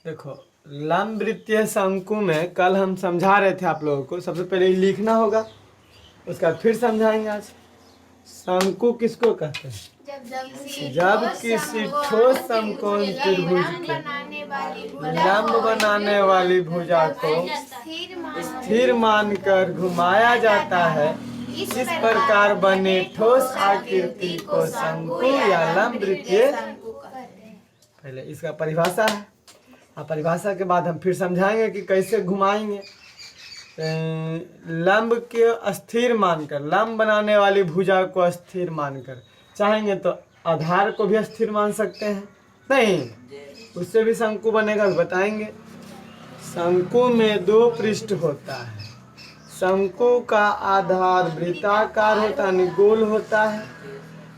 देखो, लंब वृत्तीय शंकु में कल हम समझा रहे थे आप लोगों को। सबसे पहले लिखना होगा, उसके बाद फिर समझाएंगे। आज शंकु किसको कहते हैं? जब किसी ठोस समकोण त्रिभुज के लंब बनाने वाली भुजा को स्थिर मानकर घुमाया जाता है, इस प्रकार बने ठोस आकृति को शंकु या लंब वृत्तीय। पहले इसका परिभाषा है, और परिभाषा के बाद हम फिर समझाएंगे कि कैसे घुमाएंगे। लंब के स्थिर मानकर, लंब बनाने वाली भुजा को स्थिर मानकर, चाहेंगे तो आधार को भी स्थिर मान सकते हैं, नहीं उससे भी शंकु बनेगा, बताएंगे। शंकु में दो पृष्ठ होता है। शंकु का आधार वृत्ताकार होता है, गोल होता है,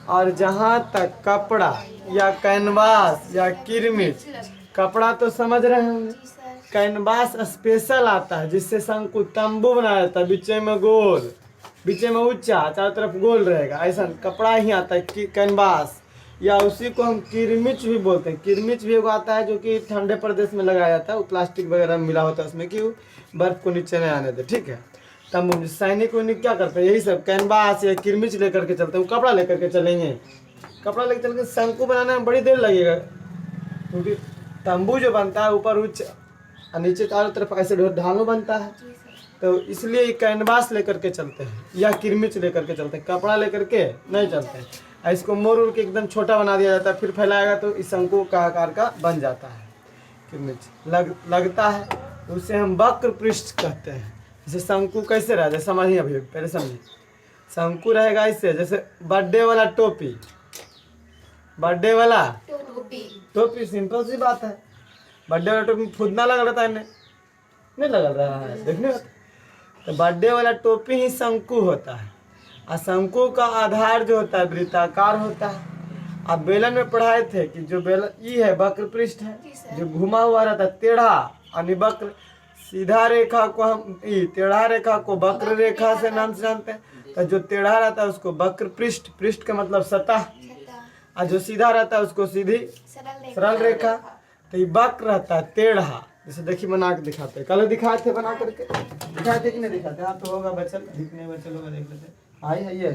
और जहाँ तक कपड़ा या कैनवास या किरमिच, कपड़ा तो समझ रहे होंगे, कैनवास स्पेशल आता है जिससे शंकु तंबू बनाया जाता है, बीच में गोल, बीच में ऊंचा, चारों तरफ गोल रहेगा, ऐसा कपड़ा ही आता है कैनवास, या उसी को हम किरमिच भी बोलते हैं। किरमिच भी आता है जो कि ठंडे प्रदेश में लगाया जाता है, वो प्लास्टिक वगैरह में मिला होता है उसमें कि बर्फ को नीचे नहीं आने दे, ठीक है। तंबू सैनिक वैनिक क्या करते हैं, यही सब कैनवास या किरमिच लेकर के चलते हैं, वो कपड़ा लेकर के चलेंगे। कपड़ा लेकर चल के शंकु बनाने में बड़ी देर लगेगा, क्योंकि तंबू जो बनता है ऊपर उच्च और नीचे चारों तरफ ऐसे ढालू बनता है, तो इसलिए कैनवास लेकर के चलते हैं या किरमिच लेकर के चलते हैं, कपड़ा लेकर के नहीं चलते हैं। इसको मोड़ उड़ के एकदम छोटा बना दिया जाता है, फिर फैलाएगा तो इस शंकु का आकार का बन जाता है। किरमिच लगता है, उसे हम वक्र पृष्ठ कहते हैं। जैसे शंकु कैसे रहा, जैसे समझिए, अभी पहले समझिए। शंकु रहेगा इससे, जैसे बर्थडे वाला टोपी, बर्थडे वाला टोपी सिंपल सी बात है। बर्थडे वाला टोपी फुदना लग रहा है, नहीं लग रहा है, देखने में तो बर्थडे वाला टोपी ही शंकु होता है। और शंकु का आधार जो होता है वृत्ताकार होता है। आप बेलन में पढ़ाए थे कि जो बेलन ये है वक्र पृष्ठ है, जो घुमा हुआ रहता है टेढ़ा यानी वक्र। सीधा रेखा को हम टेढ़ा रेखा को वक्र रेखा से नाम से जानते हैं, तो जो टेढ़ा रहता है उसको वक्र पृष्ठ, पृष्ठ का मतलब सतह, और जो सीधा रहता है उसको सीधी सरल रेखा। तो ये वक्र रहता है टेढ़ा। जैसे देखिए बना के दिखाते हैं, कल दिखाए थे, बना करके दिखाए थे कि नहीं दिखाते? हाँ तो होगा बचल, दिखने बचल होगा, देख लेते। आई है ये,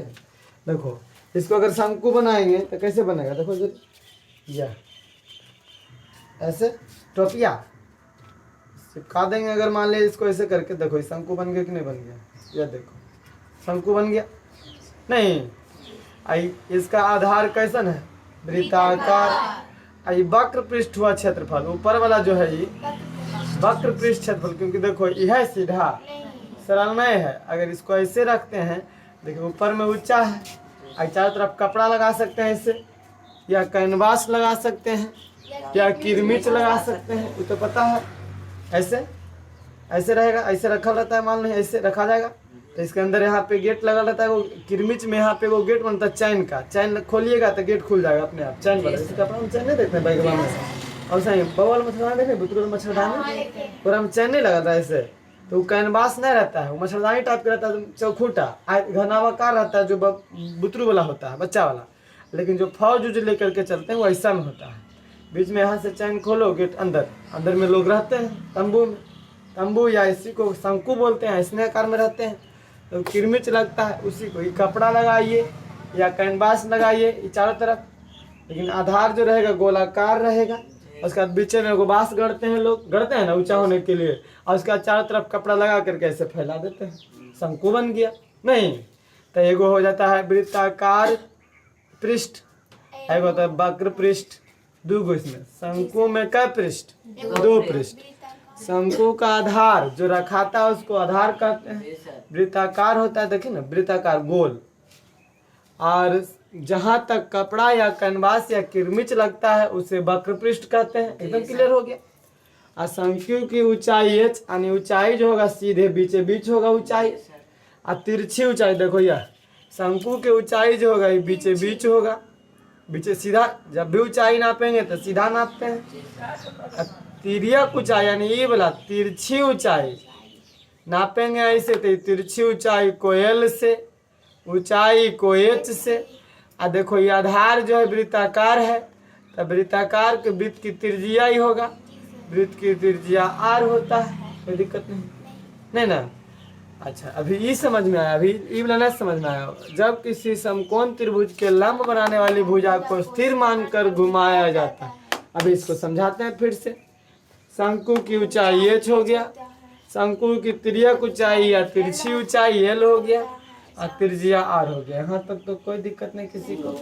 देखो इसको अगर शंकु बनाएंगे तो कैसे बनेगा, देखो जो यह ऐसे टोपिया चिपका देंगे। अगर मान लिया इसको ऐसे करके, देखो शंकु बन गया कि नहीं बन गया, यह देखो शंकु बन गया नहीं। आई इसका आधार कैसन है, वृत्ताकार। आई वक्र पृष्ठ हुआ क्षेत्रफल, ऊपर वाला जो है ये वक्र पृष्ठ क्षेत्रफल, क्योंकि देखो यह सीधा सरल नहीं है। अगर इसको ऐसे रखते हैं, देखिए ऊपर में ऊंचा है, और चारों तरफ कपड़ा लगा सकते हैं इससे, या कैनवास लगा सकते हैं, या किरमिच लगा सकते हैं, वो तो पता है। ऐसे ऐसे रहेगा, ऐसे रखा रहता है, मान लो ऐसे रखा जाएगा, तो इसके अंदर यहाँ पे गेट लगा रहता है। वो किरमिच में यहाँ पे वो गेट बनता है चैन का, चैन खोलिएगा तो गेट खुल जाएगा अपने आप, चैन वाला। इसका अपना हम चैन नहीं देखते बैगवा में, और सही बवाल मच्छरदानी देखे, बुतरू मच्छरदानी पूरा हम चैन नहीं लगा था ऐसे, तो कैनवास नहीं रहता है, वो मच्छरदानी टाइप का रहता है, चौखूटा घनावाकार रहता है, जो बुतरू वाला होता है, बच्चा वाला। लेकिन जो फौज जो लेकर के चलते हैं वो ऐसा में होता है, बीच में यहाँ से चैन खोलो, गेट अंदर, अंदर में लोग रहते हैं तंबू में, तंबू या इसी को शंकु बोलते हैं, ऐसे आकार में रहते हैं। तो किरमिच लगता है उसी को, ये कपड़ा लगाइए या कैनवास लगाइए ये चारों तरफ, लेकिन आधार जो रहेगा गोलाकार रहेगा। उसके बाद बीच में एगो बांस गढ़ते हैं, लोग गढ़ते हैं ना ऊंचा होने के लिए, और उसके बाद चारों तरफ कपड़ा लगा करके ऐसे फैला देते हैं, शंकु बन गया। नहीं तो एगो हो जाता है वृत्ताकार पृष्ठ, एगो होता है वक्र पृष्ठ, दो इसमें। शंकु में कै पृष्ठ, दो पृष्ठ। शंकु का आधार जो रखाता है उसको आधार कहते हैं। वृत्ताकार होता है, देखिए ना वृत्ताकार गोल, और जहां तक कपड़ा या कैनवास या किरमिच लगता है उसे वक्र पृष्ठ कहते हैं। एकदम क्लियर हो गया। और शंकु की ऊंचाई h, यानी ऊंचाई जो होगा सीधे बीचे बीच होगा ऊंचाई, और तिरछी ऊंचाई देखो यह शंकु की ऊंचाई जो होगा ये बीचे बीच होगा, बीचे सीधा। जब भी ऊंचाई नापेंगे तो सीधा नापते हैं। तिर्यक ऊंचाई यानी ये वाला तिरछी ऊंचाई नापेंगे ऐसे, तो तिरछी ऊंचाई को L से, ऊंचाई को H से। और देखो ये आधार जो है वृत्ताकार है, तो वृत्ताकार के वृत्त की त्रिज्या ही होगा, वृत्त की त्रिज्या आर होता है, कोई दिक्कत नहीं, नहीं ना। अच्छा अभी ये समझ में आया, अभी ये वाला नहीं समझ में आया। जब किसी समकोण त्रिभुज के लंब बनाने वाली भुजा को स्थिर मानकर घुमाया जाता है। अभी इसको समझाते हैं फिर से। शंकु की ऊंचाई h हो गया, शंकु की तिर्यक ऊंचाई या तिरछी ऊंचाई l हो गया और त्रिज्या r हो गया। यहाँ तक तो कोई दिक्कत नहीं किसी को।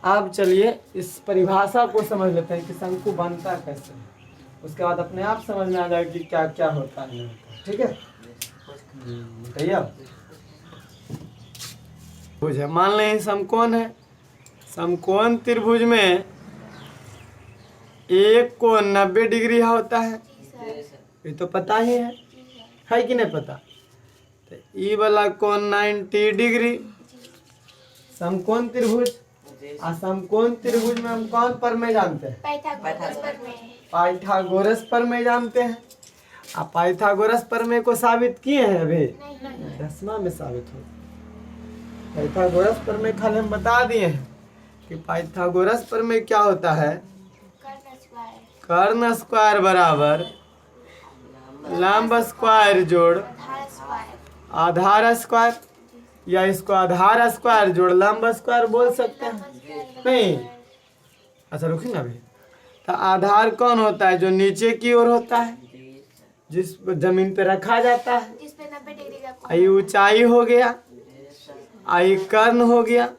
अब चलिए इस परिभाषा को समझ लेते हैं कि शंकु बनता कैसे है, उसके बाद अपने आप समझ में आ जाएगा कि क्या क्या होता है नहीं होता। ठीक है, बताइए। त्रिभुज है, मान लें समकोण है। समकोण त्रिभुज में एक कोण 90 डिग्री होता है, ये तो पता ही है कि नहीं पता। तो ई वाला कोण 90 डिग्री समकोण त्रिभुज। और समकोण त्रिभुज में हम कौन प्रमेय जानते हैं? पाइथागोरस प्रमेय जानते हैं। आप पाइथागोरस प्रमेय को साबित किए हैं अभी? 10वां में साबित हो। पाइथागोरस प्रमेय खाली हम बता दिए हैं कि पाइथागोरस प्रमेय क्या होता है। कर्ण स्क्वायर बराबर लंब स्क्वायर जोड़ आधार स्क्वायर, या इसको आधार स्क्वायर जोड़ लंब स्क्वायर बोल सकते हैं नहीं? अच्छा रुकिए ना अभी। तो आधार कौन होता है? जो नीचे की ओर होता है, जिस जमीन पे रखा जाता है। आई ऊंचाई हो गया, आई कर्ण हो गया।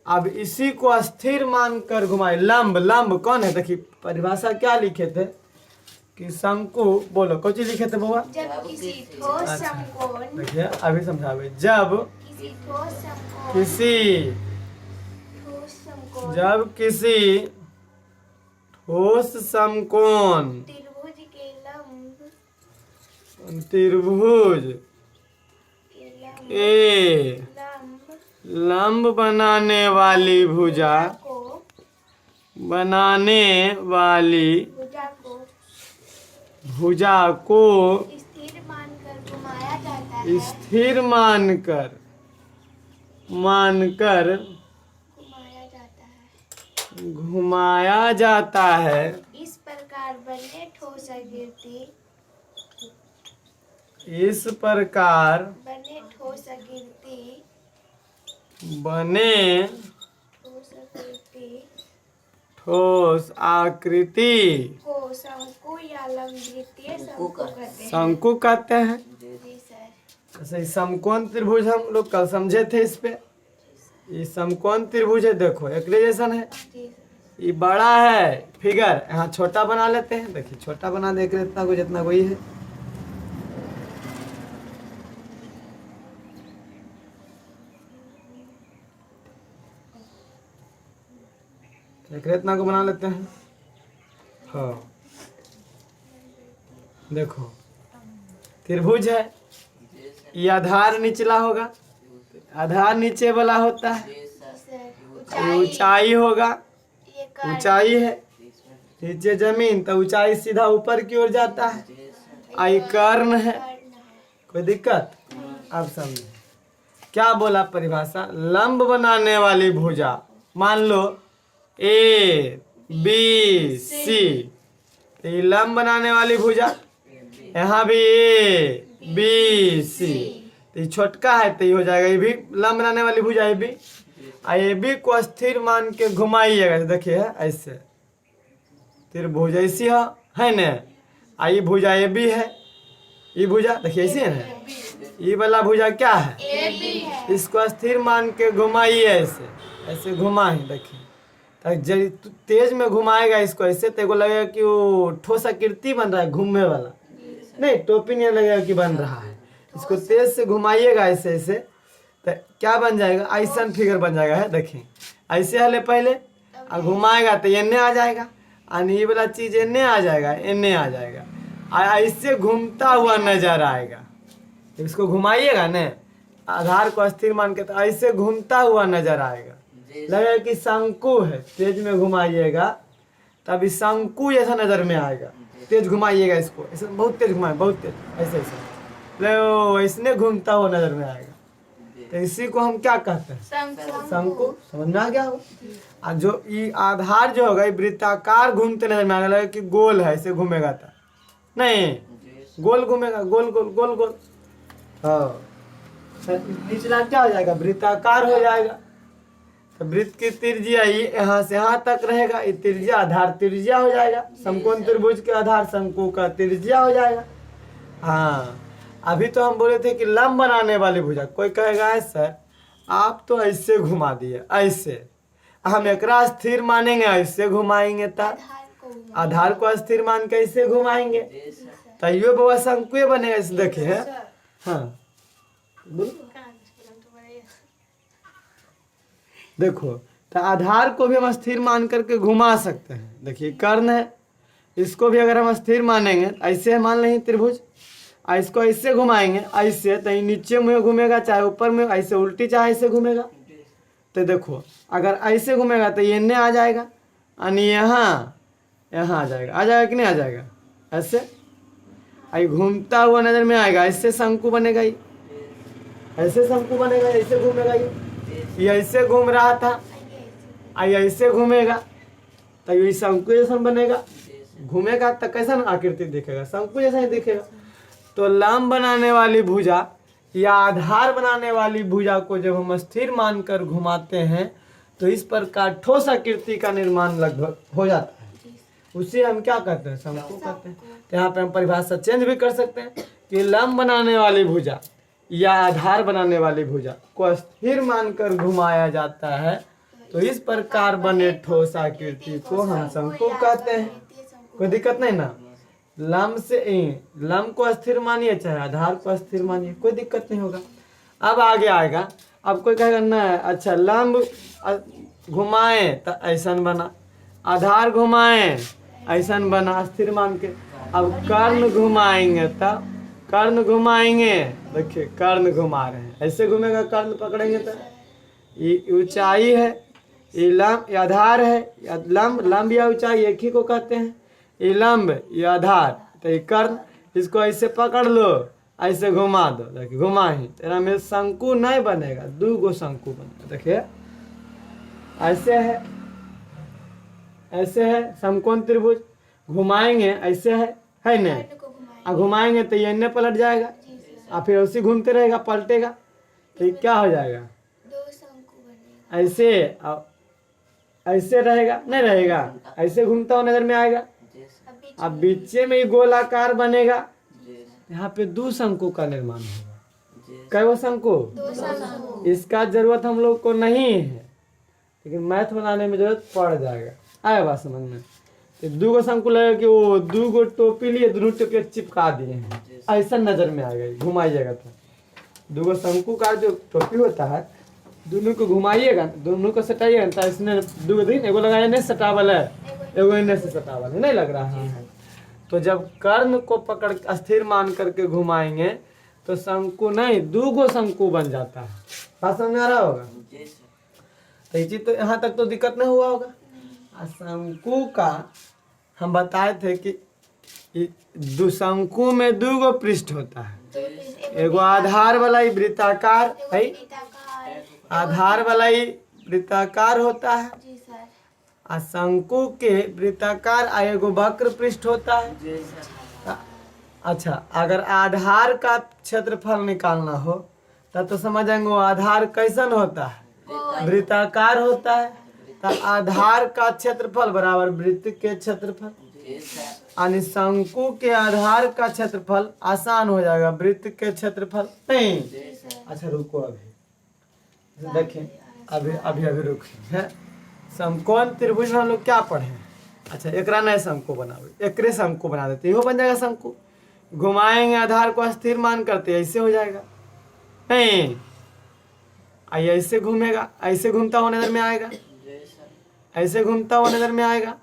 अब इसी को स्थिर मानकर घुमाए। लंब, लंब कौन है? देखिए परिभाषा क्या लिखे थे कि शंकु, बोलो कौन चीज लिखे थे बुआ? जब किसी ठोस समकोण, देखिए अभी समझावे। जब किसी ठोस समकोण त्रिभुज के लंब बनाने वाली भुजा को स्थिर मानकर घुमाया जाता है। इस प्रकार बने ठोस आकृति ठोस आकृति को शंकु या लंबद्वितीय शंकु कहते हैं। जी सर। ऐसे समकोण त्रिभुज हम लोग कल समझे थे। इस पे ये समकोण त्रिभुज है, देखो एक्रेजेशन है। ये बड़ा है फिगर, यहाँ छोटा बना लेते हैं। देखिए छोटा बना दे, इतना को जितना कोई है। इतना को बना लेते हैं। हाँ देखो त्रिभुज है, ये आधार निचला होगा, आधार नीचे वाला होता है। ऊंचाई होगा, ऊंचाई है नीचे जमीन, तो ऊंचाई सीधा ऊपर की ओर जाता है। आई कर्ण है, कोई दिक्कत? आप समझे क्या बोला परिभाषा? लंब बनाने वाली भुजा, मान लो ए बी सी, ये लंब बनाने वाली भुजा, यहाँ भी ए बी सी, तो ये छोटका है तो ये हो जाएगा। ये भी लंब बनाने वाली भुजा है, भी ए बी को स्थिर मान के घुमाइएगा। देखिए है ऐसे त्रिभुज ऐसी है ना। आई भुजा ए बी है, ये भुजा देखिए ऐसी है ना। ये वाला भुजा क्या है? ए बी है। इसको स्थिर मान के घुमाइए, ऐसे ऐसे घुमाए। देखिए जब तेज में घुमाएगा इसको ऐसे, तो लगेगा कि वो ठोस आकृति बन रहा है, घूमने वाला नहीं, टोपी नहीं लगेगा कि बन रहा है। इसको तेज से घुमाइएगा ऐसे ऐसे, तो क्या बन जाएगा? ऐसा फिगर बन जाएगा है। देखिए ऐसे हले पहले और घुमाएगा तो एन्ने आ जाएगा, और ये वाला चीज एन्ने आ जाएगा, एन्ने आ जाएगा, ऐसे घूमता हुआ नजर आएगा। इसको घुमाइएगा न आधार को स्थिर मान के, तो ऐसे घूमता हुआ नजर आएगा, लगेगा कि शंकु है। तेज में घुमाइएगा तभी शंकु जैसा नजर में आएगा। तेज घुमाइएगा इसको, ऐसे बहुत तेज घुमाए, बहुत तेज, ऐसे ऐसे लो, इसने घूमता हुआ नजर में आएगा। तो इसी को हम क्या कहते हैं? शंकु। समझ में आ गया हो? और जो ये आधार जो होगा, ये वृत्ताकार घूमते नजर में आएगा, लगेगा कि गोल है, ऐसे घूमेगा था नहीं, गोल घूमेगा, गोल गोल गोल गोल। हाँ, निचला क्या हो जाएगा, वृत्ताकार हो जाएगा। तो वृत्त की त्रिज्या यहाँ से यहाँ तक रहेगा, ये त्रिज्या आधार त्रिज्या हो जाएगा। समकोण त्रिभुज के आधार शंकु का त्रिज्या हो जाएगा। हाँ, अभी तो हम बोले थे कि लंब बनाने वाली भुजा। कोई कहेगा सर आप तो ऐसे घुमा दिए, ऐसे हम एकरा स्थिर मानेंगे, ऐसे घुमाएंगे तब आधार को स्थिर मान के ऐसे घुमाएंगे तैयो बाबा शंकु बनेगा। इसे देखे है। हाँ देखो, तो आधार को भी हम स्थिर मान करके घुमा सकते हैं। देखिए कर्ण है, इसको भी अगर हम स्थिर मानेंगे, ऐसे मान लेंगे त्रिभुज, इसको ऐसे घुमाएंगे, ऐसे तो ये नीचे में घूमेगा, चाहे ऊपर में, ऐसे उल्टी चाहे ऐसे घूमेगा। तो देखो अगर ऐसे घूमेगा तो ये इन्हें आ जाएगा, यानी यहाँ आ जाएगा, आ जाएगा कि नहीं आ जाएगा। ऐसे आई घूमता हुआ नजर में आएगा, ऐसे शंकु बनेगा, ये ऐसे शंकु बनेगा, ऐसे घूमेगा, ये ऐसे घूम रहा था, आई ऐसे घूमेगा तो ये शंकु जैसा बनेगा। घूमेगा तो कैसा आकृति दिखेगा, शंकु जैसा ही दिखेगा। तो लंब बनाने वाली भुजा या आधार बनाने वाली भुजा को जब हम स्थिर मानकर घुमाते हैं तो इस प्रकार ठोस आकृति का निर्माण लगभग हो जाता है। उसे हम क्या कहते हैं, शंकु कहते हैं। तो यहाँ पे हम परिभाषा चेंज भी कर सकते हैं कि लंब बनाने वाली भुजा या आधार बनाने वाली भुजा को स्थिर मानकर घुमाया जाता है तो इस प्रकार बने ठोस आकृति को हम शंकु कहते हैं। कोई दिक्कत नहीं ना। लंब से लंब को स्थिर मानिए चाहे आधार को स्थिर मानिए, कोई दिक्कत नहीं होगा। अब आगे आएगा, अब कोई कहेगा ना अच्छा लंब घुमाए तो ऐसा बना, आधार घुमाए ऐसा बना स्थिर मान के। अब कर्ण घुमाएंगे तब, कर्ण घुमाएंगे, देखिए कर्ण घुमा रहे हैं, ऐसे घूमेगा, कर्ण पकड़ेंगे तो ये ऊंचाई है, ये लंब, ये आधार है, लंब लंब या ऊंचाई एक ही को कहते हैं। ये लंब ये आधार, तो ये कर्ण, इसको ऐसे पकड़ लो, ऐसे घुमा दो, देखिए घुमा ही, तेरा में शंकु नहीं बनेगा, दो गो शंकु बनेगा। देखिए ऐसे है, ऐसे है समकोण त्रिभुज, घुमाएंगे ऐसे है नहीं, और घुमाएंगे तो ये पलट जाएगा, और फिर उसी घूमते रहेगा, पलटेगा, तो ये क्या हो जाएगा, ऐसे ऐसे रहेगा, नहीं रहेगा, ऐसे घूमता हुआ नजर में आएगा। अब बीच में ही गोलाकार बनेगा, यहाँ पे दो शंकु का निर्माण होगा। कै वो शंकु, इसका जरूरत हम लोग को नहीं है, लेकिन मैथ बनाने में जरूरत पड़ जाएगा। आया बात समझ में। तो दो गो शंकु लगेगा कि वो दो गो टोपी लिए, दोनों टोपी चिपका दिए हैं, ऐसा नजर में आएगा, घुमाइएगा तो दो गो शंकु का जो टोपी होता है, दोनों को घुमाइएगा, दोनों को सटाइएगा तो इसने दो गो दिन एगो लगाया नहीं सटावल है, एगो इन्हें से सटावल है, नहीं लग रहा है। तो जब कर्ण को पकड़ स्थिर मान करके घुमाएंगे तो शंकु नहीं, दो गो शंकु बन जाता है। बात समझ में आ रहा होगा। तो ये चीज तो यहाँ तक तो दिक्कत नहीं हुआ होगा। शंकु का हम बताए थे कि दो शंकु में दो गो पृष्ठ होता है, एगो आधार वाला वृत्ताकार है, आधार वाला वृत्ताकार होता है, और शंकु के वृत्ताकार एगो वक्र पृष्ठ होता है। अच्छा, अगर आधार का क्षेत्रफल निकालना हो तब तो समझेंगे आधार कैसन होता है, वृत्ताकार होता है। तो आधार का क्षेत्रफल बराबर वृत्त के क्षेत्रफल, यानी शंकु के आधार का क्षेत्रफल आसान हो जाएगा वृत्त के क्षेत्रफल नहीं। अच्छा रुको, अभी देखें, अभी रुकिए है। समकोण त्रिभुज में हम लोग क्या पढ़े। अच्छा एकरा नए शंकु बनाओ, एकरे शंकु बना देते, यो बन जाएगा शंकु। घुमाएंगे आधार को स्थिर मान करते, ऐसे हो जाएगा नहीं, ऐसे घूमेगा, ऐसे घूमता हुआ नजर में आएगा, ऐसे घूमता हुआ नजर में आएगा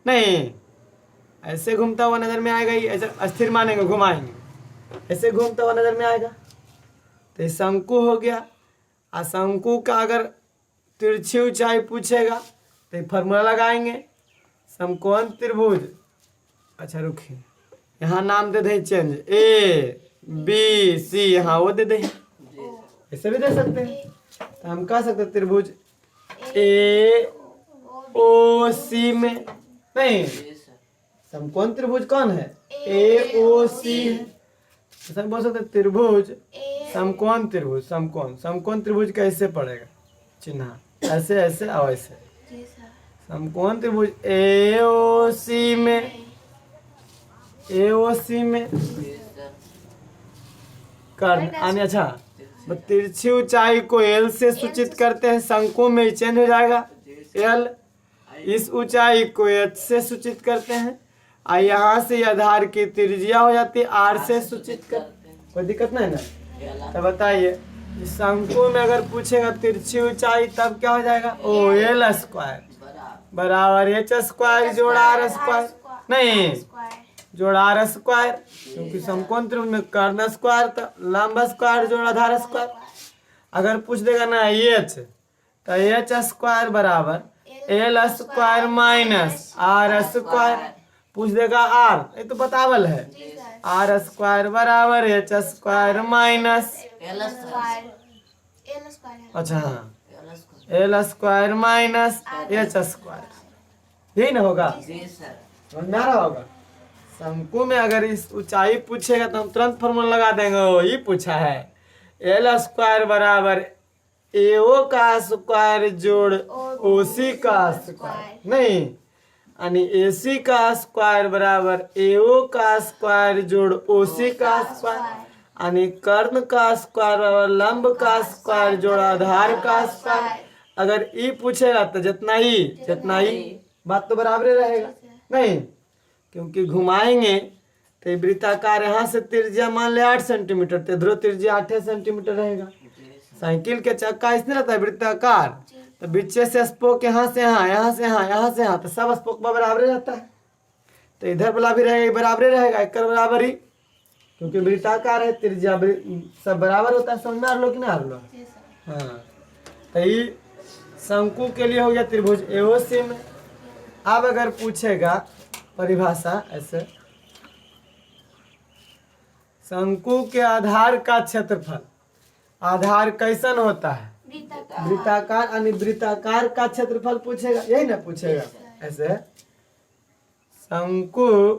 नहीं, ऐसे घूमता हुआ नजर में आएगा, ऐसे स्थिर मानेंगे घुमाएंगे, ऐसे घूमता हुआ नजर में आएगा, तो शंकु हो गया। और शंकु का अगर तिरछी ऊंचाई पूछेगा तो फॉर्मूला लगाएंगे, समकोण त्रिभुज। अच्छा रुकिए, यहाँ नाम दे दें चेंज, ए बी सी, यहाँ वो दे दें, ऐसे भी दे सकते हैं। तो हम कह सकते हैं त्रिभुज ए ओ सी में नहीं, समकोण त्रिभुज कौन है? AOC है। तो सब बोल सकते हैं त्रिभुज समकोण त्रिभुज। समकोण त्रिभुज कैसे पड़ेगा? चिन्ह ऐसे ऐसे और ऐसे। जी सर। समकोण त्रिभुज AOC में कर्ण आने। अच्छा, तो तिरछी ऊंचाई को L से सूचित करते हैं, शंकु में चेंज हो जाएगा L। इस ऊंचाई को H से सूचित करते हैं और यहाँ से आधार की त्रिज्या हो जाती है R से सूचित करते हैं। कोई दिक्कत नहीं ना? तो बताइए, इस शंकु में अगर पूछेगा तिरछी ऊंचाई तब क्या हो जाएगा? OL स्क्वायर बराबर H स्क्वायर जोड़ा R स्क्वायर, नहीं जोड़ा R स्क्वायर, क्योंकि समकोण त्रिभुज में कर्ण स्क्वायर तो लंब स्क्वायर जोड़ा आधार स्क्वायर। अगर पूछ देगा ना H, तो H स्क्वायर बराबर L square minus R square. पूछ देगा R, ये तो बतावल है, R स्क्वायर बराबर H स्क्वायर माइनस अच्छा हाँ L square minus H square. यही ना होगा? समझ में आ रहा होगा? शंकु में अगर इस ऊंचाई पूछेगा तो हम तुरंत फॉर्मूला लगा देंगे। ये पूछा है L स्क्वायर बराबर AO का स्क्वायर जोड़ OC का स्क्वायर, नहीं यानी AC का स्क्वायर बराबर AO का स्क्वायर जोड़ OC का स्क्वायर, यानी कर्ण का स्क्वायर बराबर लंब का स्क्वायर जोड़ आधार का स्क्वायर। अगर ई पूछेगा तो जितना ही बात तो बराबर रहेगा, नहीं क्योंकि घुमाएंगे तो वृत्ताकार यहाँ से त्रिज्या मान ले 8 सेंटीमीटर, तो ध्रुव त्रिज्या 8 सेंटीमीटर रहेगा। साइकिल के चक्का इसने रहता है वृत्ताकार, तो बीचे से स्पोक यहाँ से यहाँ, यहाँ से यहाँ, यहाँ से यहाँ, तो सब स्पोक बराबर रहता है। तो इधर वाला भी रहेगा, बराबर रहेगा, एक बराबर ही, क्योंकि वृत्ताकार है, त्रिज्या सब बराबर होता है। समझ में आ लो कि ना आ लो? हाँ, तो ये शंकु के लिए हो गया त्रिभुज AOC में। अब अगर पूछेगा परिभाषा ऐसे, शंकु के आधार का क्षेत्रफल, आधार कैसन होता है? वृत्ताकार, यानी वृत्ताकार का क्षेत्रफल पूछेगा, यही ना पूछेगा ऐसे। शंकु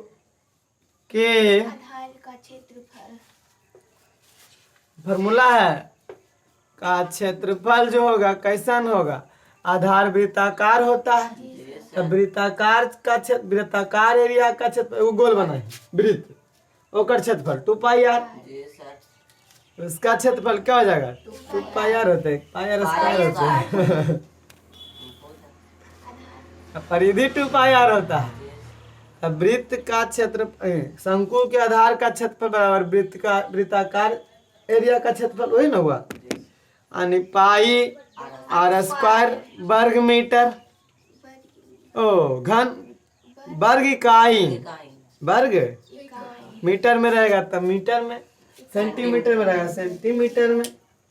के आधार का क्षेत्रफल फॉर्मूला है का क्षेत्रफल जो होगा कैसन होगा? आधार वृत्ताकार होता है, तो वृत्ताकार का क्षेत्र, वृत्ताकार एरिया का क्षेत्र, वो गोल बना है वृत्त, ओकर क्षेत्रफल 2πr, उसका क्षेत्रफल क्या हो जाएगा? 2πr होते हैं, पायर स्क्वायर होते हैं परिधि 2πr होता है। अब वृत्त का क्षेत्र, शंकु के आधार का क्षेत्रफल बराबर वृत्त का वृत्ताकार एरिया का क्षेत्रफल, वही ना हुआ, यानी पाई R स्क्वायर वर्ग मीटर, ओ घन वर्ग इकाई, वर्ग मीटर में रहेगा तब मीटर में, सेंटीमीटर में रहेगा सेंटीमीटर में।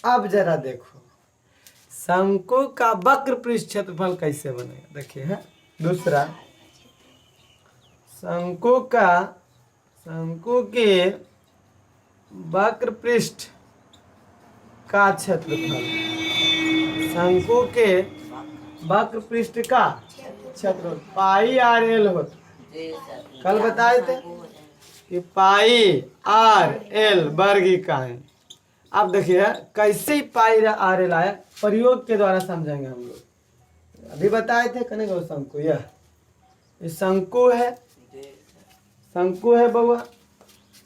अब जरा देखो शंकु का वक्र पृष्ठ क्षेत्रफल कैसे बनेगा, देखिए है दूसरा। शंकु के वक्र पृष्ठ का क्षेत्रफल, शंकु के वक्र पृष्ठ का क्षेत्रफल πr/l होता। कल बताए थे कि πr/l वर्ग इकाई। अब देखिए कैसे πr/l आया, प्रयोग के द्वारा समझेंगे हम लोग। अभी बताए थे कने गो शंकु, यह शंकु है, शंकु है बउआ।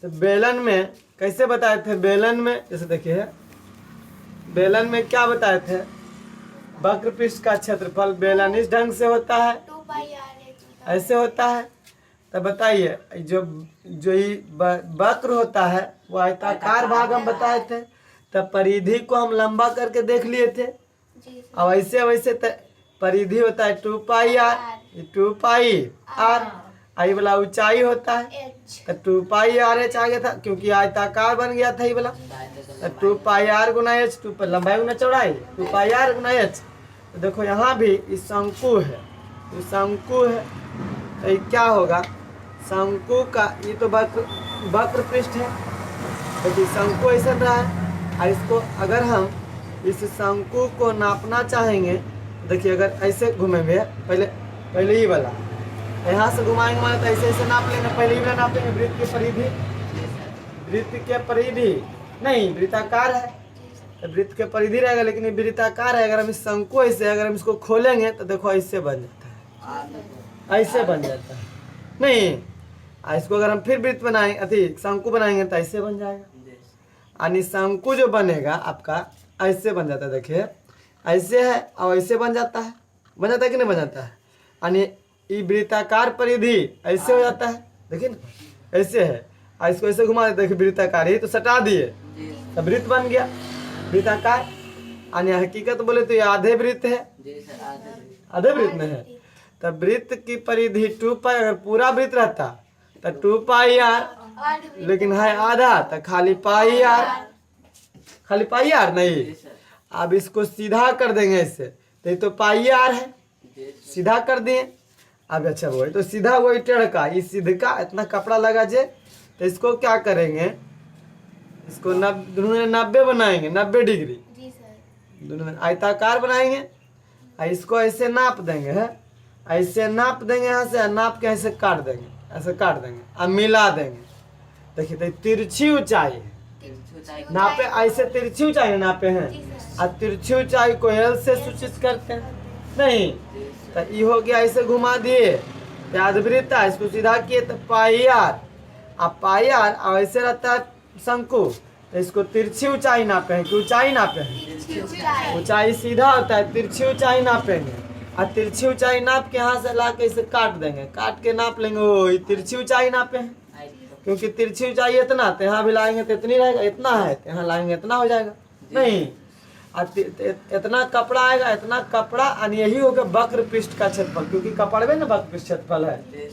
तो बेलन में कैसे बताए थे? बेलन में जैसे देखिए बेलन में क्या बताए थे? वक्र पृष्ठ का क्षेत्रफल बेलन इस ढंग से होता है, 2πr ऐसे होता है। तब बताइए जो ये वक्र होता है वो आयताकार भाग हम बताए थे, तब परिधि को हम लंबा करके देख लिए थे। अब ऐसे वैसे परिधि होता है 2πr, 2πr, आई वाला ऊंचाई होता है तो 2πr/h आ गया था, क्योंकि आयताकार बन गया था ये वाला। तो 2πr गुना h, 2 पर लंबाई गुना चौड़ाई, 2πr गुना h। तो देखो यहाँ भी इस शंकु है, ये शंकु है, तो ये क्या होगा? शंकु का ये तो वक्र पृष्ठ है, तो शंकु ऐसा रहा है। और इसको अगर हम इस शंकु को नापना चाहेंगे, देखिए अगर ऐसे घूमेंगे, पहले ये वाला यहाँ से घुमाएंगे माने तो ऐसे ऐसे नाप लेंगे। पहले ही नापेंगे वृत्त की परिधि, वृत्त के परिधि नहीं वृत्ताकार है तो वृत्त के परिधि रहेगा, लेकिन ये वृत्ताकार है। अगर हम इस शंकु ऐसे अगर हम इसको खोलेंगे तो देखो ऐसे बन जाता है, ऐसे बन जाता है नहीं। इसको अगर हम फिर वृत्त बनाएंगे अति शंकु बनाएंगे तो ऐसे बन जाएगा। यानी शंकु जो बनेगा आपका ऐसे बन जाता है। देखिए ऐसे है और ऐसे बन जाता है, बन जाता है कि नहीं बन जाता है। यानी ये वृत्ताकार परिधि ऐसे हो जाता है, देखिए ना ऐसे है। और इसको ऐसे घुमा देते देखिए वृत्ताकार, ही तो सटा दिए तो वृत्त बन गया वृत्ताकार। यानी हकीकत बोले तो ये आधे वृत्त है, आधे वृत्त में है। तब वृत्त की परिधि 2 पाई, अगर पूरा वृत्त रहता तो 2 पाई आर, लेकिन है आधा तो खाली पाई आर, खाली पाई आर नहीं। अब इसको सीधा कर देंगे ऐसे तो ये तो पाई आर है, सीधा कर दिए। अब अच्छा वही तो सीधा वही टेढ़ का, इस सीधे का इतना कपड़ा लगा जे तो इसको क्या करेंगे, इसको 90 बनाएंगे, 90 डिग्री जी सर। दोनों में आयताकार बनाएंगे। और इसको ऐसे नाप देंगे है, ऐसे नाप देंगे यहाँ से, नाप के ऐसे काट देंगे, ऐसे काट देंगे और मिला देंगे। देखिए तो तिरछी ऊंचाई नापे, ऐसे तिरछी ऊंचाई नापे हैं और तिरछी ऊंचाई को एल से सूचित करते हैं नहीं। तो ये हो गया, ऐसे घुमा दिए यादवृत्त, इसको सीधा किए तो पाई आर, अब पाई आर और ऐसे रहता है शंकु तो इसको तिरछी ऊंचाई नापे हैं कि ऊंचाई नापे हैं। ऊंचाई सीधा होता है, तिरछी ऊंचाई नापेंगे और तिरछी ऊंचाई नाप के यहाँ से ला के इसे काट देंगे, काट के नाप लेंगे। ओ ये तिरछी ऊंचाई नापे हैं क्योंकि तिरछी ऊंचाई इतना तो यहाँ भी लाएंगे तो इतनी रहेगा, इतना है तो यहाँ लाएंगे इतना हो जाएगा नहीं। इतना कपड़ा आएगा, इतना कपड़ा। और यही होगा वक्र पृष्ठ का क्षेत्रफल, क्योंकि कपड़ में ना वक्र पृष्ठ क्षेत्रफल है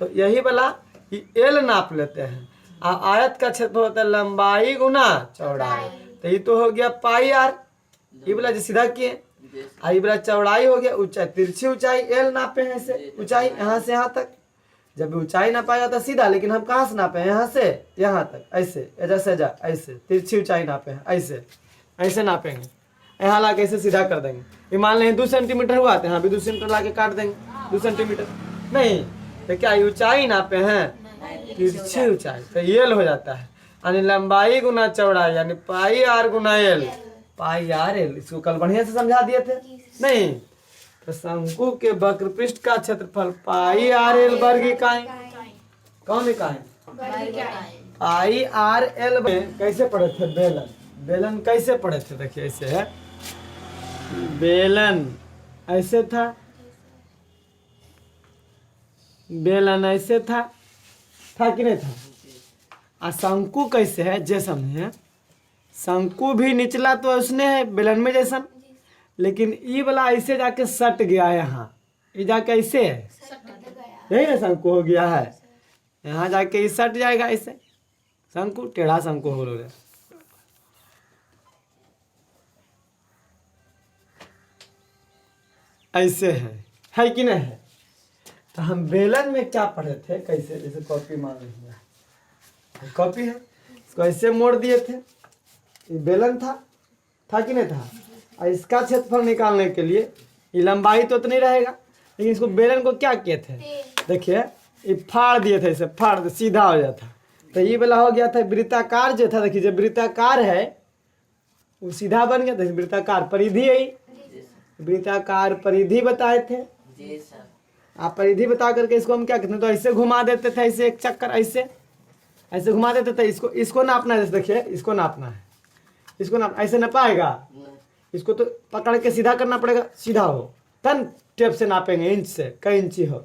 तो यही वाला एल नाप लेते हैं। आयत का क्षेत्रफल होता है लंबाई गुना चौड़ाई, तो ये तो हो गया पाई आर, ये वाला जो सीधा किए। ये वाला चौड़ाई हो गया, ऊंचाई तिरछी ऊंचाई एल नापे हैं ऐसे, ऊंचाई यहाँ से यहाँ तक। जब ऊंचाई नापा जाता सीधा, लेकिन हम कहाँ से नापे हैं, यहाँ से यहाँ तक, ऐसे जैसे जा ऐसे तिरछी ऊंचाई नापे हैं, ऐसे ऐसे नापेंगे। यहाँ ला के ऐसे सीधा कर देंगे। ये मान लें 2 सेंटीमीटर हुआ तो यहाँ भी 2 सेंटीमीटर ला के काट देंगे, 2 सेंटीमीटर नहीं। तो क्या ऊंचाई नापे हैं, तिरछी ऊंचाई, तो एल हो जाता है। यानी लंबाई गुना चौड़ाई यानी पाई आर गुना एल, पाई आर एल। इसको कल बढ़िया से समझा दिए थे नहीं। तो शंकु के वक्र पृष्ठ का क्षेत्रफल पाई आर एल वर्ग इकाई, कौन इकाई, पाई आर एल। कैसे पढ़े थे बेलन, बेलन कैसे पढ़े थे, देखिए ऐसे है बेलन, ऐसे था बेलन, ऐसे था कि नहीं था। और शंकु कैसे है जे समझे, शंकु भी निचला तो उसने है बेलन में जैसा, लेकिन ये वाला ऐसे जाके सट गया यहाँ, ये जाके ऐसे है, यही ना शंकु हो गया है। यहाँ जाके ये सट जाएगा ऐसे, शंकु टेढ़ा शंकु हो रहा है। ऐसे है कि नहीं है। तो हम बेलन में क्या पढ़े थे, कैसे, जैसे कॉपी मान लीजिए, कॉपी है, इसको ऐसे मोड़ दिए थे, ये बेलन था कि नहीं था। और इसका क्षेत्रफल निकालने के लिए ये लंबाई तो नहीं रहेगा, लेकिन इसको बेलन को क्या किए थे, देखिए ये फाड़ दिए थे, इसे फाड़ दे सीधा हो जाता। तो ये वाला हो गया था वृत्ताकार जो था। देखिए जब वृत्ताकार है वो सीधा बन गया, तो वृत्ताकार परिधि है, वृत्ताकार परिधि बताए थे आप। परिधि बता करके इसको हम क्या कहते हैं, तो ऐसे घुमा देते थे, ऐसे एक चक्कर ऐसे घुमा देते थे। इसको नापना है, देखिए इसको नापना है, इसको नाप ऐसे नापाएगा, इसको तो पकड़ के सीधा करना पड़ेगा, सीधा हो तन टेप से नापेंगे, इंच से कई इंची हो,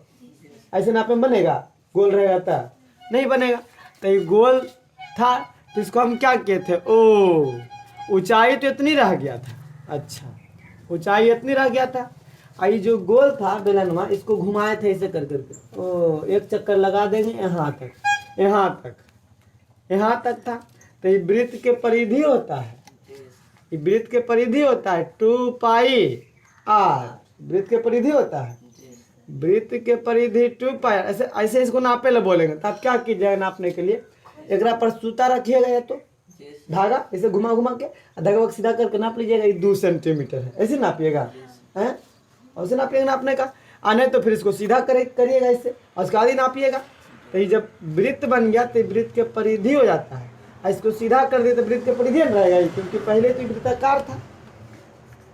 ऐसे नापे बनेगा, गोल रहेगा तो नहीं बनेगा। तो ये गोल था तो इसको हम क्या किए थे, ओ ऊंचाई तो इतनी रह गया था, अच्छा ऊंचाई इतनी रह गया था। आई जो गोल था बेलनवा, इसको घुमाए थे ऐसे कर करके, ओ एक चक्कर लगा देंगे यहाँ तक था। तो ये वृत्त के परिधि होता है, ये वृत्त के परिधि होता है 2 पाई आर, वृत्त के परिधि होता है, वृत्त के परिधि 2 पाई। ऐसे इसको नापे ले बोलेंगे तो आप क्या कीजिएगा, नापने के लिए एक पर सूता रखिएगा या तो धागा, इसे घुमा के धागा सीधा करके नाप लीजिएगा, ये 2 सेंटीमीटर है, ऐसे नापिएगा हैं, और उसे नापिएगा नापने का। नहीं तो फिर इसको सीधा करिएगा ऐसे और उसके बाद ही नापिएगा। तो ये जब वृत्त बन गया तो वृत्त के परिधि हो जाता है, और इसको सीधा कर दिए तो वृत्त के परिधि में रहेगा ये, क्योंकि पहले तो ये वृत्ताकार था,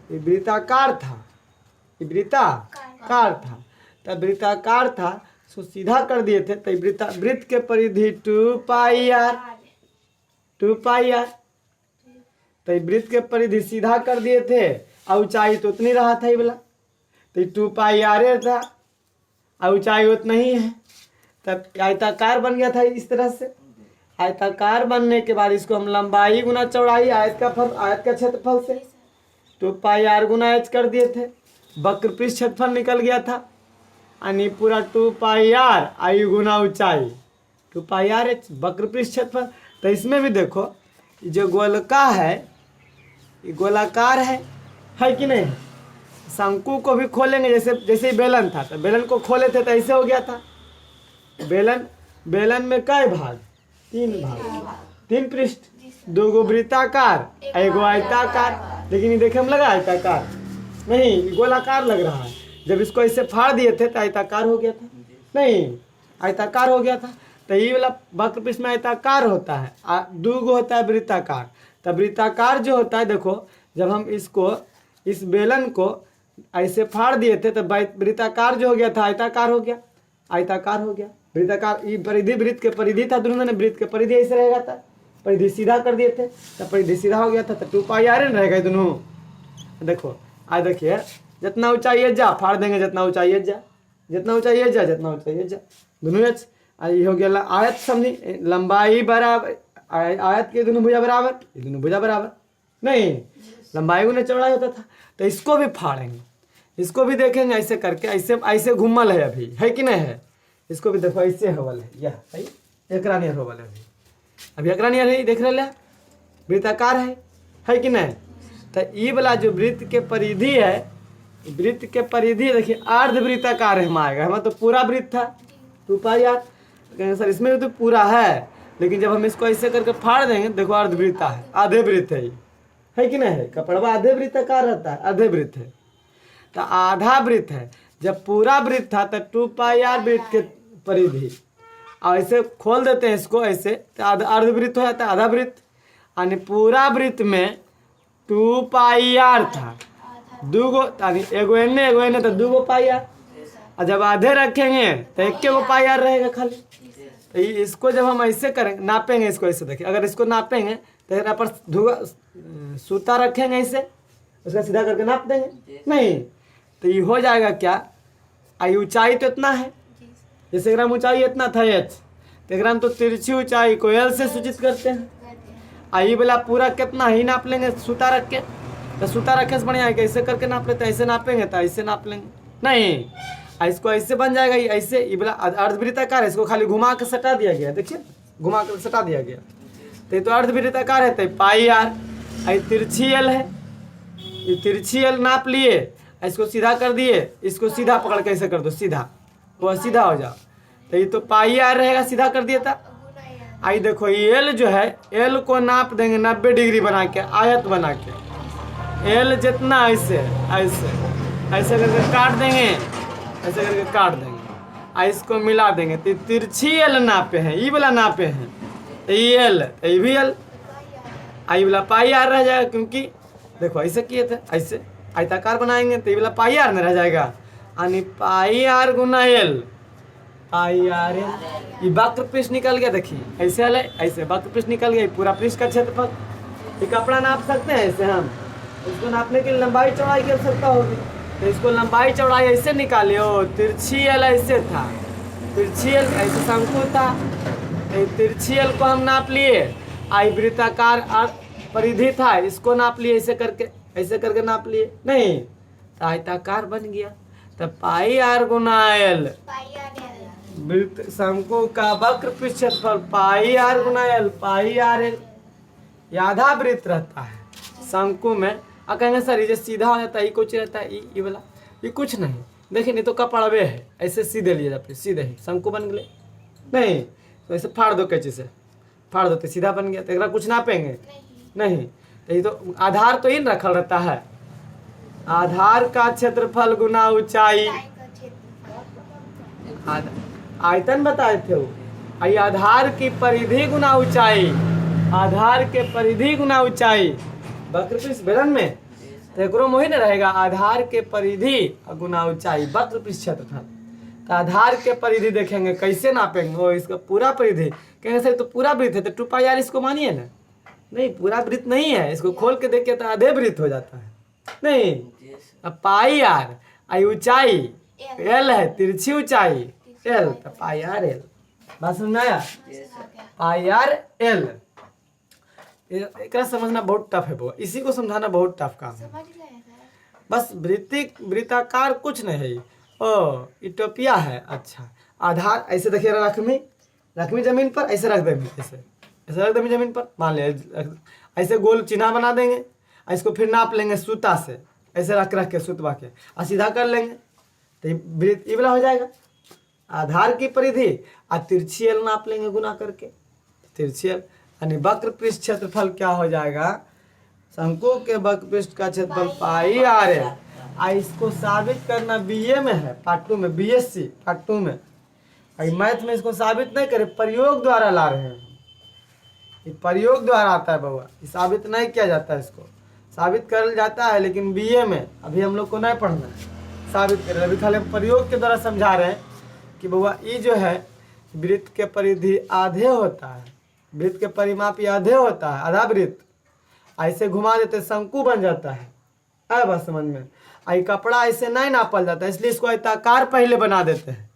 ये वृत्ताकार था, ये वृत्ताकार था, तब वृत्ताकार था, सो सीधा कर दिए थे तो वृत्त के परिधि 2 पाई आर, 2 पाई आर। तो वृत्त के परिधि सीधा कर दिए थे और ऊंचाई तो उतनी रहा था ये वाला, तो 2 पाई आर था और ऊंचाई उतना ही है, तब आयताकार बन गया था इस तरह से। आयताकार बनने के बाद इसको हम लंबाई गुना चौड़ाई आयत का क्षेत्रफल से 2 पाई आर गुना एच कर दिए थे, वक्र पृष्ठ क्षेत्रफल निकल गया था, यानी पूरा 2 पाई आर आई गुना ऊंचाई 2 पाई आर एच वक्र पृष्ठ क्षेत्रफल। तो इसमें भी देखो जो गोलका है ये गोलाकार है कि नहीं। शंकु को भी खोलेंगे, जैसे ही बेलन था तो बेलन को खोले थे तो ऐसे हो गया था। बेलन में कई भाग, 3 भाग, 3 पृष्ठ, 2 वृत्ताकार, 1 आयताकार, लेकिन ये देखे हम लगा आयताकार नहीं, गोलाकार लग रहा है। जब इसको ऐसे फाड़ दिए थे तो आयताकार हो गया था, नहीं आयताकार हो गया था। तो ये वाला वक्र पृष्ठ में आयताकार होता है, 2 होता है वृत्ताकार। तब वृत्ताकार जो होता है देखो, जब हम इस बेलन को ऐसे फाड़ दिए थे तो वृत्ताकार जो हो गया था आयताकार हो गया, आयताकार हो गया। वृत्ताकार ये परिधि वृत्त के परिधि था, दोनों ने वृत्त के परिधि ऐसे रहेगा था, परिधि सीधा कर दिए थे तब परिधि सीधा हो गया था, तो 2 पाई आर रहेगा दोनों। देखो आज देखिए जितना ऊंचाई है जा फाड़ देंगे, जितना ऊंचाई है जा, जितना ऊंचाई है जा, जितना ऊंचाई है जा, दोनों एच। ये हो गया आयत, समझी लंबाई बराबर, आयत के दोनों भुजा बराबर, ये दोनों भुजा बराबर नहीं, लंबाई गुना चौड़ाई होता था। तो इसको भी फाड़ेंगे, इसको भी देखेंगे ऐसे करके, ऐसे घूमल है अभी, है कि नहीं है। इसको भी देखो ऐसे हवल है, यह है एकरा नियर हवल है अभी एकरा नियर है, देख रहे वृत्ताकार है कि नहीं। तो ये वाला जो वृत्त के परिधि है, वृत्त के परिधि देखिए अर्धवृत्ताकार है, हमारा तो पूरा वृत्त था 2 पाई आर, कहेंगे सर इसमें भी तो पूरा है, लेकिन जब हम इसको ऐसे करके फाड़ देंगे देखो अर्धवृत्ता है, आधे वृत्त है कि नहीं है। कपड़वा आधे वृत्ताकार रहता है, आधे वृत्त है तो आधा वृत्त है। जब पूरा वृत्त था तो 2 पाई आर वृत्त के परिधि, और ऐसे खोल देते हैं इसको ऐसे तो अर्धवृत्त हो जाता है, आधा वृत्त, यानी पूरा वृत्त में 2 पाई आर था, 2 यानी एगो एने तो 2 पाई आर, और जब आधे रखेंगे तो 1 पाई आर रहेगा खाली। तो इसको जब हम ऐसे करेंगे, नापेंगे इसको ऐसे, देखिए अगर इसको नापेंगे तो यहाँ पर सूता रखेंगे ऐसे, उसका सीधा करके नाप देंगे नहीं, तो ये हो जाएगा क्या, आई ऊंचाई तो इतना है, जैसे ग्राम ऊंचाई इतना था एच, तो ग्राम तो तिरछी ऊंचाई को एल से सूचित करते हैं। आई वाला पूरा कितना ही नाप लेंगे सूता रख के, तो सूता रखे से बढ़िया है कि ऐसे करके नाप लेते, ऐसे नापेंगे तो ऐसे नाप लेंगे नहीं, इसको ऐसे बन जाएगा ये ऐसे। ये वाला अर्धवृत्ताकार है, इसको खाली घुमा के सटा दिया गया, देखिए घुमा कर सटा दिया गया, तो ये तो अर्धवृत्ताकार है, तो पाई आर। आई तिरछी एल है, ये तिरछी एल नाप लिए, इसको सीधा कर दिए, इसको सीधा पकड़ के ऐसे कर दो, सीधा वो सीधा हो जाओ, तो ये तो पाई आर रहेगा, सीधा कर दिया था। आई देखो ये एल जो है, एल को नाप देंगे 90 डिग्री बना के, आयत बना के, एल जितना ऐसे ऐसे ऐसे करके काट देंगे, ऐसे करके काट देंगे, आ इसको मिला देंगे तो तिरछी एल नापे हैं, ये वाला नापे हैं, तो ये एल, ये भी एल, आई वाला पाई आर रह जाएगा, क्योंकि देखो ऐसे किए थे, ऐसे आयताकार बनाएंगे तो ये वाला पाई आर में रह जाएगा, यानी पाई आर गुना एल, पाई आर एल। ये वक्र पृष्ठ निकल गया, देखिए ऐसे है, ऐसे वक्र पृष्ठ निकल गया, पूरा पृष्ठ का क्षेत्रफल। ये कपड़ा नाप सकते हैं ऐसे, हम इसको नापने के लिए लंबाई चौड़ाई की आवश्यकता होगी, तो इसको लंबाई चौड़ाई ऐसे निकालियो, तिरछी एल ऐसे था, तिरछी एल ऐसे शंकु था, तिरछी एल को हम नाप लिए, आई वृत्ताकार परिधि था, इसको नाप लिए ऐसे करके नाप लिए नहीं, तो आयताकार बन गया। तो पाई आर गुना एल, वृत्त शंकु का वक्र पृष्ठ क्षेत्रफल पाई आर गुना एल, पाई आर एल। आधा वृत्त रहता है शंकु में, और कहेंगे सर ये जो सीधा हो जाता है ये कुछ रहता है, ये वाला ये कुछ नहीं, देखिए नहीं तो कपड़वे है, ऐसे सीधे लिए जाते, सीधे ही शंकु बन गए नहीं, तो ऐसे फाड़ दो, कैचे से फाड़ दो तो सीधा बन गया, तो कुछ नापेंगे नहीं, तो ये तो आधार तो इन रखल रहता है, आधार का क्षेत्रफल गुना ऊंचाई, आयतन बताए थे वो। आई आधार की परिधि गुना ऊंचाई, आधार के परिधि गुना ऊंचाई वक्रपृष्ठ बेलन में तो एकरो मोही न रहेगा। आधार के परिधि गुना ऊंचाई वक्रपृष्ठ क्षेत्रफल। तो आधार के परिधि देखेंगे कैसे नापेंगे, वो इसका पूरा परिधि कहेंगे सर तो पूरा वृत्त है तो 2πr इसको मानिए ना। नहीं पूरा वृत्त नहीं है, इसको खोल के देखिए तो आधे वृत्त हो जाता है। नहीं अब πr आई ऊंचाई l है, तिरछी ऊंचाई l तो πr l। बात समझ में आया? πr l एक समझना बहुत टफ है वो, इसी को समझाना बहुत टफ काम है। समझ गए सर? बस वृत्ताकार कुछ नहीं है। ओ इटोपिया है। अच्छा आधार ऐसे देखिए, रखमी जमीन पर ऐसे रख देंगे, ऐसे रख देंगे जमीन पर, मान लिया ऐसे गोल चिन्ह बना देंगे। इसको फिर नाप लेंगे सूता से, ऐसे रख के सुतवा के और सीधा कर लेंगे तो ये वाला हो जाएगा। आधार की परिधि और तिरछी एल नाप लेंगे गुना करके, तिरछी एल यानी वक्र पृष्ठ क्षेत्रफल क्या हो जाएगा, शंकु के वक्र पृष्ठ का क्षेत्रफल πr। इसको साबित करना बीए में है, पार्ट 2 में, बीएससी पार्ट 2 में। मैथ में इसको साबित नहीं करे, प्रयोग द्वारा ला रहे हैं। ये प्रयोग द्वारा आता है बउआ, ये साबित नहीं किया जाता है। इसको साबित कर जाता है लेकिन बीए में अभी हम लोग को नहीं पढ़ना है साबित करें, अभी खाली प्रयोग के द्वारा समझा रहे हैं कि बउआ ये जो है वृत्त के परिधि आधे होता है, वृत्त के परिमाप ये आधे होता है, आधा वृत्त। ऐसे घुमा देते शंकु बन जाता है। आया बात समझ में? आई कपड़ा ऐसे नहीं नापल जाता है, इसलिए इसको आयताकार पहले बना देते हैं।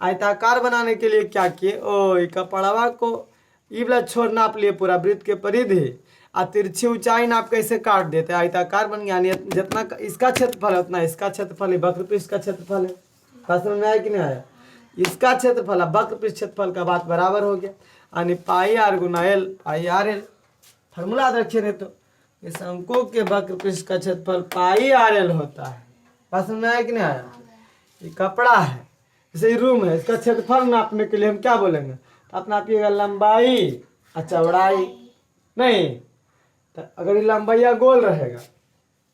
आयताकार बनाने के लिए क्या किए, ओ ये कपड़ावा को ये वाला छोर नाप लिए पूरा वृत्त के परिधि और तिरछी ऊंचाई नाप कैसे काट देते हैं, आयताकार बन गया। यानी जितना इसका क्षेत्रफल है उतना इसका क्षेत्रफल है, वक्र पृष्ठ का क्षेत्रफल है। बात समझ में आया कि नहीं आया? इसका क्षेत्रफल है वक्र पृष्ठ क्षेत्रफल का, बात बराबर हो गया। यानी πr गुना l, πr l फार्मूला याद रखिए नहीं तो ये शंकु के वक्र पृष्ठ का क्षेत्रफल πr l होता है। बात समझ में आया कि नहीं आया? ये कपड़ा है, जैसे ये रूम है, इसका क्षेत्रफल नापने के लिए हम क्या बोलेंगे, तो आप नापिएगा लंबाई और चौड़ाई। नहीं तो अगर ये लंबाई गोल रहेगा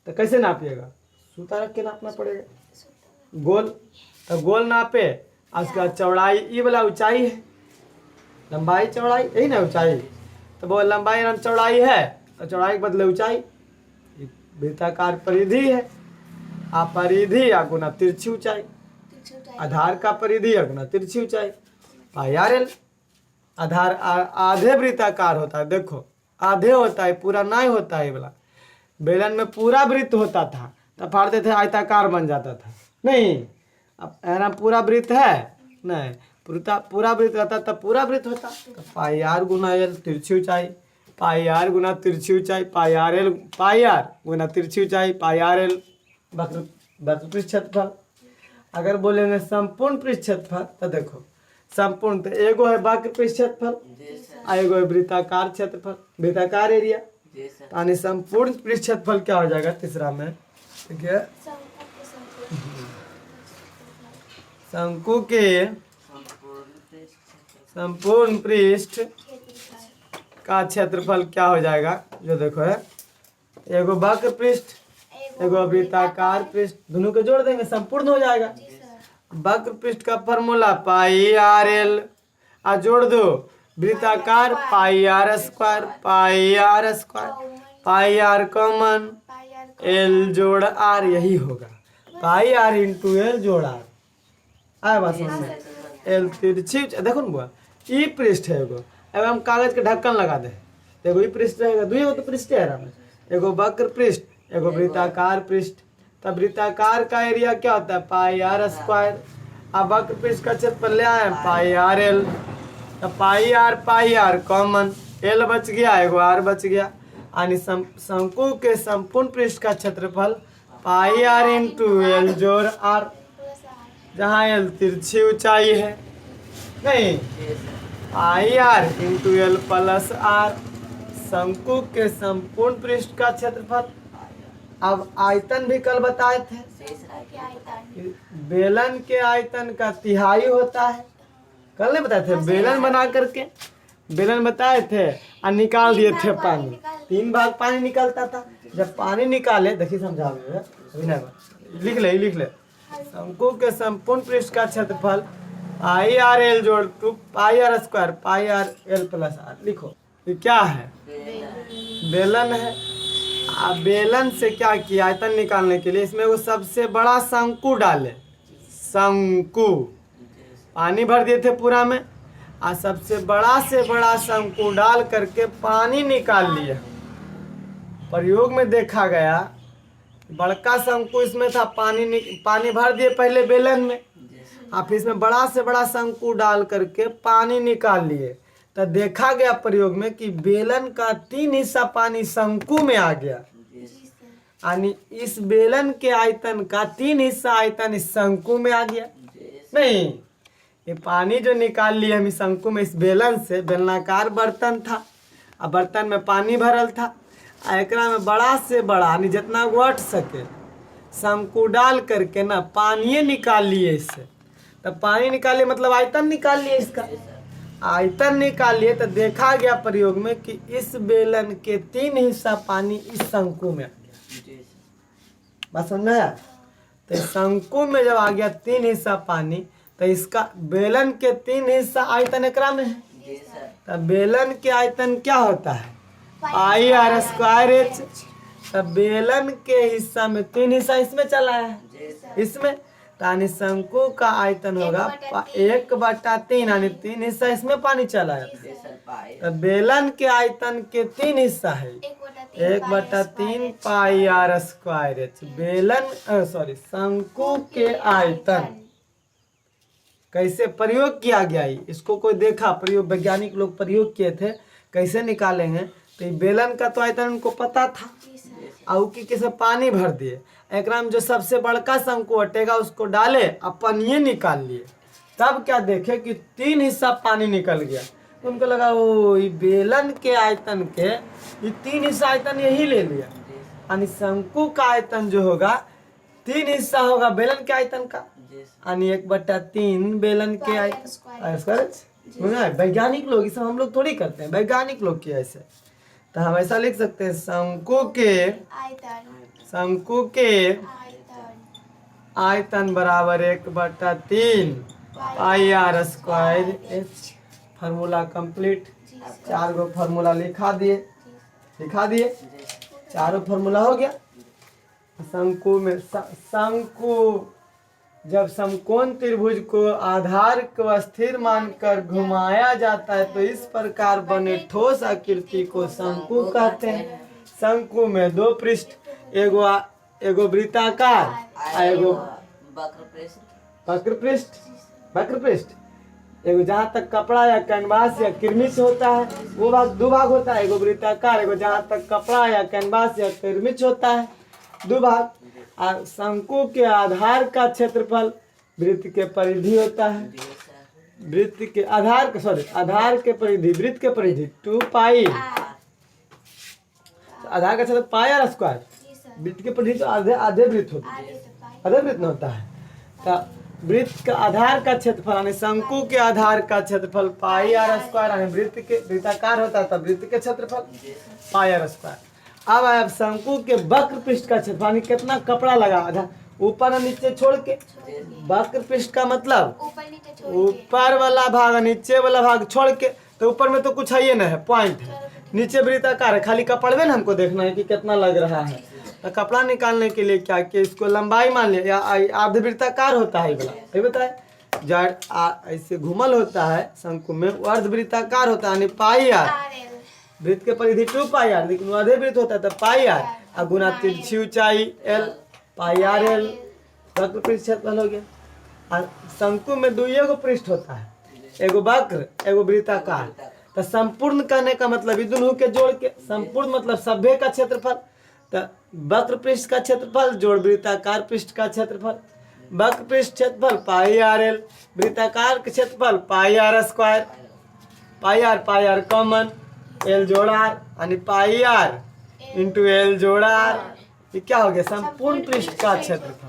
तो कैसे नापिएगा, सूता रख के नापना पड़ेगा गोल। तो गोल नापे और उसका चौड़ाई ये वाला ऊंचाई है, लंबाई चौड़ाई यही ना ऊंचाई। तो वो लंबाई और चौड़ाई है तो चौड़ाई के बदले ऊंचाई, वृत्ताकार परिधि है। परिधि या गुना तिरछी ऊंचाई, आधार का परिधि या गुना तिरछी ऊंचाई πr l। आधार आधे वृत्ताकार होता है, देखो आधे होता है, पूरा नहीं होता है। वाला बेलन में पूरा वृत्त होता था तब फाड़ते थे आयताकार बन जाता था। नहीं अब ऐना पूरा वृत्त है नहीं, पूरा वृत्त रहता तब पूरा वृत्त होता। तो πr गुना l तिरछी ऊंचाई, πr गुना तिरछी ऊंचाई, πr l, πr गुना तिरछी ऊंचाई πr l वक्र पृष्ठ क्षेत्रफल। अगर बोलेंगे संपूर्ण पृष्ठ क्षेत्रफल तो देखो संपूर्ण तो एगो है वक्र पृष्ठ क्षेत्रफल और एगो है वृत्ताकार क्षेत्रफल, वृत्ताकार एरिया। यानी संपूर्ण पृष्ठ क्षेत्रफल क्या हो जाएगा तीसरा में, ठीक है, शंकु के संपूर्ण पृष्ठ का क्षेत्रफल क्या हो जाएगा, जो देखो है एगो वक्र पृष्ठ एगो वृत्ताकार पृष्ठ, दोनों को जोड़ देंगे संपूर्ण हो जाएगा। वक्र पृष्ठ का फॉर्मूला πr l और जोड़ दो वृत्ताकार πr square, πr square, πr common, l जोड़ r यही होगा, πr इंटू l जोड़ r। आया बात समझ में? l तिरछी देखो ना बुआ ई पृष्ठ है एगो, अब हम कागज के ढक्कन लगा दे, एगो ई पृष्ठ रहेगा, दुई तो पृष्ठ है आराम, एगो वक्र पृष्ठ एगो वृत्ताकार पृष्ठ। तब वृत्ताकार का एरिया क्या होता है πr स्क्वायर, अब वक्र पृष्ठ का क्षेत्रफल ले आए πr l। तब πr कॉमन, l बच गया एगो r बच गया। यानी शंकु के संपूर्ण पृष्ठ का क्षेत्रफल πr इंटू l जोड़ r, जहाँ l तिरछी ऊंचाई है। नहीं πr into l plus r शंकु के संपूर्ण पृष्ठ का क्षेत्रफल। अब आयतन भी कल बताए थे, बेलन के आयतन का तिहाई होता है, कल नहीं बताए थे, बेलन बना करके बेलन बताए थे और निकाल दिए थे पानी, 3 भाग पानी निकलता था। जब पानी निकाले देखिए समझा लिख ले शंकु के संपूर्ण पृष्ठ का क्षेत्रफल पाई आर एल जोड़ 2 pi R square pi R L plus R लिखो। ये क्या है? बेलन है। अब बेलन से क्या किया आयतन निकालने के लिए इसमें वो सबसे बड़ा शंकु डाले। शंकु पानी भर दिए थे पूरा में और सबसे बड़ा से बड़ा शंकु डाल करके पानी निकाल लिया। प्रयोग में देखा गया बड़का शंकु इसमें था, पानी भर दिए पहले बेलन में और फिर इसमें बड़ा से बड़ा शंकु डाल करके पानी निकाल लिए। तो देखा गया प्रयोग में कि बेलन का 3 हिस्सा पानी शंकु में आ गया यानी इस बेलन के आयतन का 3 हिस्सा आयतन इस शंकु में आ गया। नहीं, ये पानी जो निकाल लिए हम इस शंकु में इस बेलन से, बेलनाकार बर्तन था और बर्तन में पानी भरल था, एकरा में बड़ा से बड़ा यानी जितना वट सके शंकु डाल करके ना पानी निकाल लिए इससे। तब पानी निकालिए मतलब आयतन निकाल लिए, इसका आयतन निकाल लिए। तो देखा गया प्रयोग में कि इस बेलन के 3 हिस्सा पानी इस शंकु में आ गया। बात समझ में आया? तो इस शंकु में जब आ गया 3 हिस्सा पानी तो इसका बेलन के 3 हिस्सा आयतन एकरा में है। तो बेलन के आयतन क्या होता है? पाई आर स्क्वायर एच। तब बेलन के हिस्सा में 3 हिस्सा इसमें चला है, इसमें यानी शंकु का आयतन होगा 1/3 यानी 3 हिस्सा इसमें पानी चला है। तो बेलन के आयतन के 3 हिस्सा है 1/3 पाई आर स्क्वायर एच। बेलन शंकु के आयतन कैसे प्रयोग किया गया है इसको कोई देखा? प्रयोग वैज्ञानिक लोग प्रयोग किए थे कैसे निकालेंगे। तो ये बेलन का तो आयतन उनको पता था और किसे पानी भर दिए, एकरा में जो सबसे बड़का शंकु हटेगा उसको डाले अपन ये निकाल लिए। तब क्या देखे कि 3 हिस्सा पानी निकल गया। तो उनको लगा ओ ये बेलन के आयतन के ये 3 हिस्सा आयतन यही ले लिया यानी शंकु का आयतन जो होगा 3 हिस्सा होगा बेलन के आयतन का यानी 1/3 बेलन के आयतन। वैज्ञानिक लोग इसे हम लोग थोड़ी करते हैं, वैज्ञानिक लोग किया ऐसे। तो हम ऐसा लिख सकते हैं शंकु के आयतन बराबर 1/3 pi R square H. Formula complete. 4 गो फार्मूला लिखा दिए 4 फार्मूला हो गया। शंकु में शंकु जब समकोण त्रिभुज को आधार को स्थिर मानकर घुमाया जाता है तो इस प्रकार बने ठोस आकृति को शंकु कहते हैं। शंकु में 2 पृष्ठ, एगो वृत्ताकार एगो वक्र पृष्ठ। एगो जहाँ तक कपड़ा या कैनवास या किरमिच होता है वो भाग 2 भाग होता है। एगो वृत्ताकार, एगो जहाँ तक कपड़ा या कैनवास या किरमिच होता है 2 भाग। और शंकु के आधार का क्षेत्रफल वृत्त के परिधि होता है। वृत्त के आधार के परिधि वृत्त के परिधि 2 पाई। तो आधार का क्षेत्र पाई आर स्क्वायर। वृत्त के परिधि तो आधे वृत्त होता है, आधे वृत्त में होता है। तो वृत्त का आधार का क्षेत्रफल यानी शंकु के आधार का क्षेत्रफल पाई आर स्क्वायर यानी वृत्ताकार होता है तब वृत्त के क्षेत्रफल पाई आर स्क्वायर। अब शंकु के वक्र पृष्ठ का क्षेत्रफल कितना कपड़ा लगा आधा ऊपर और नीचे छोड़ के। वक्र पृष्ठ का मतलब ऊपर वाला भाग नीचे वाला भाग छोड़ के। तो ऊपर में तो कुछ है ये नहीं है, पॉइंट है। नीचे वृत्ताकार है, खाली कपड़े में हमको देखना है कि कितना लग रहा है। तो कपड़ा निकालने के लिए क्या कि इसको लंबाई मान लिया या अर्धवृत्ताकार होता है ये बताए। जड़ ऐसे घुमल होता है शंकु में वो अर्धवृत्ताकार होता है यानी पाई आर। वृत्त के परिधि 2 पाई आर लेकिन आधे वृत्त होता है तो पाई आर और गुना तिरछी ऊंचाई एल पाई आर एल। वक्र पृष्ठ क्षेत्रफल हो गया। और शंकु में 2 पृष्ठ होता है, एगो वक्र एगो वृत्ताकार। तो संपूर्ण कहने का मतलब दोनों के जोड़ के संपूर्ण मतलब सभ्य का क्षेत्रफल। तो वक्र पृष्ठ का क्षेत्रफल जोड़ वृत्ताकार पृष्ठ का क्षेत्रफल। वक्र पृष्ठ क्षेत्रफल पाई आर एल, वृत्ताकार के क्षेत्रफल pi R square. Pi R common, L जोड़ आर यानी पाई आर इंटू एल जोड़ आर। ये क्या हो गया? संपूर्ण पृष्ठ का क्षेत्रफल।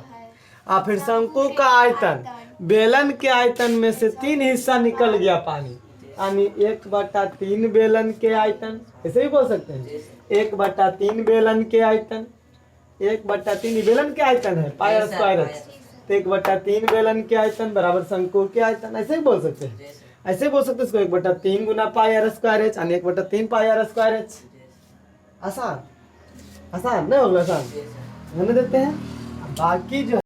और फिर शंकु का आयतन बेलन के आयतन में से 3 हिस्सा निकल गया पानी यानी 1/3 बेलन के आयतन। ऐसे ही बोल सकते हैं 1/3 बेलन के आयतन। 1/3 बेलन के आयतन है पाई आर स्क्वायर। तो 1/3 बेलन के आयतन बराबर शंकु के आयतन, ऐसे ही बोल सकते हैं। ऐसे बोल सकते हैं इसको 1/3 गुना पाई आर स्क्वायर एच यानी 1/3 पाई आर स्क्वायर एच। आसान आसान नहीं होगा, आसान रहने देते हैं। बाकी जो